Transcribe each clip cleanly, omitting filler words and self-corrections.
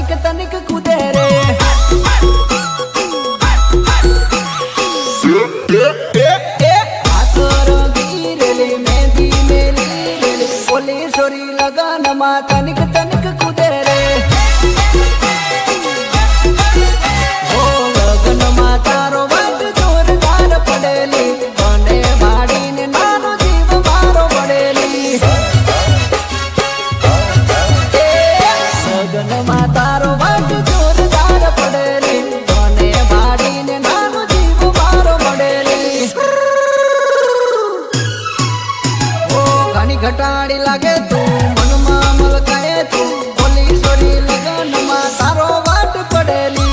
तनिक तनिक कूदे रे। हाथ रंगी रेली मेहंदी मेली रेली बोली सोरी लगन मा तनिक तनिक कूदे रे। ओ लगन मा तारो वाट जोरदार पड़ेली बने भाड़ी ने नानो जीव मारो पड़ेली। लगन मा तारो वाट जोरदार पड़ेली बने भाड़ी ने नानो जीव मारो पड़ेली। ओ घणी घटाड़ी लागे तू मन मा मलकाए तू बोली सोरी लगन मा तारो वाट पड़ेली।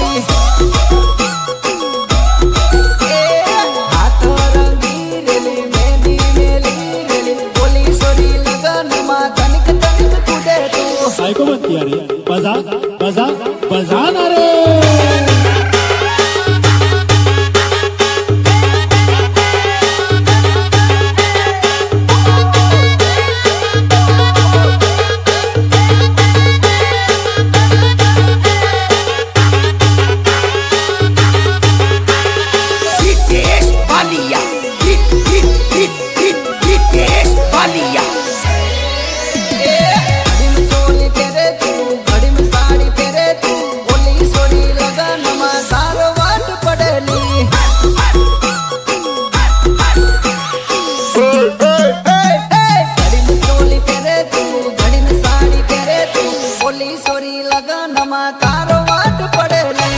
हाथ रंगी रेली मेहंदी मेली रेली बोली सोरी लगन मा तनिक तनिक कूदे तू। ऐको मत यारे बजा बजा बजा ना रे। Hitesh Balia, Hitesh Balia. घड़ी में चोली तेरे तू घड़ी में साड़ी तेरे तू बोली सोरी लगन मा तारो वाट पड़ेली। घड़ी में चोली तेरे तू घड़ी में साड़ी तेरे तू बोली सोरी लगन मा तारो वाट पड़ेली।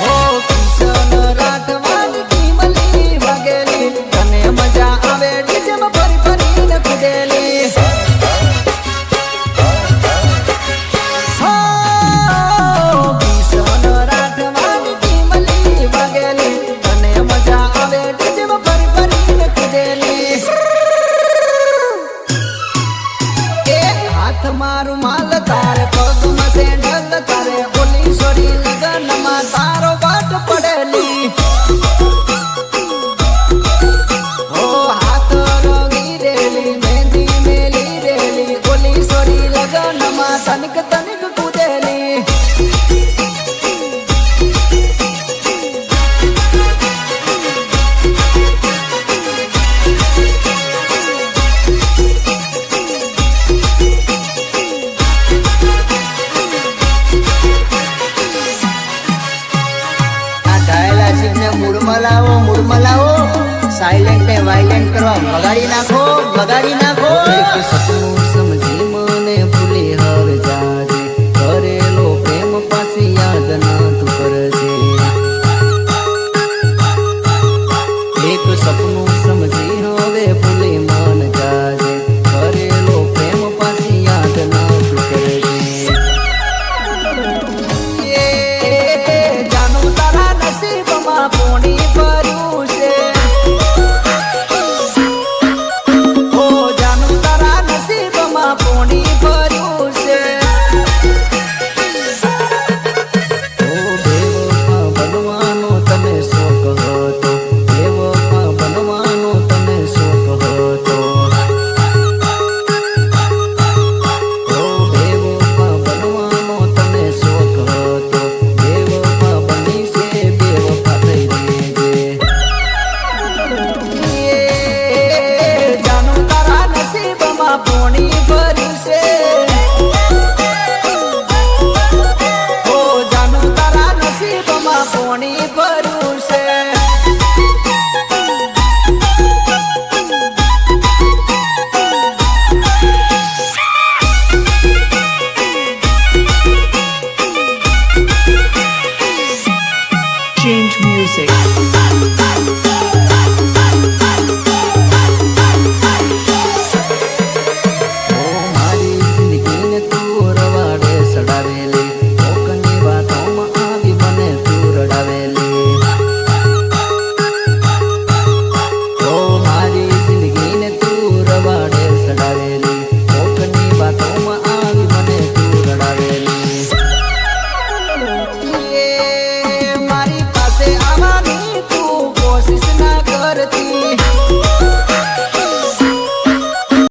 ओ किशन राठवान की मली वगेली तने मजा आवे डीजे में फरी फरी न कुदेली। हो किशन राठवान की मली वगेली तने मजा आवे डीजे में फरी फरी न कुदेली। ए हाथ मारू माल तारे पग में सेंडल तारे बोली सोरी लगन मा तारो बाट पड़ेली। ओ हाथ रंगी रेली मेहंदी मेली रेली बोली सोरी लगन मा तनिक तनिक कूदेली। આ ધાયેલા શીખને મૂડ મલાવો સાયલેન્ટ ને વાયલેન્ટ કરવા બગાડી નાખો एक सपनों समझी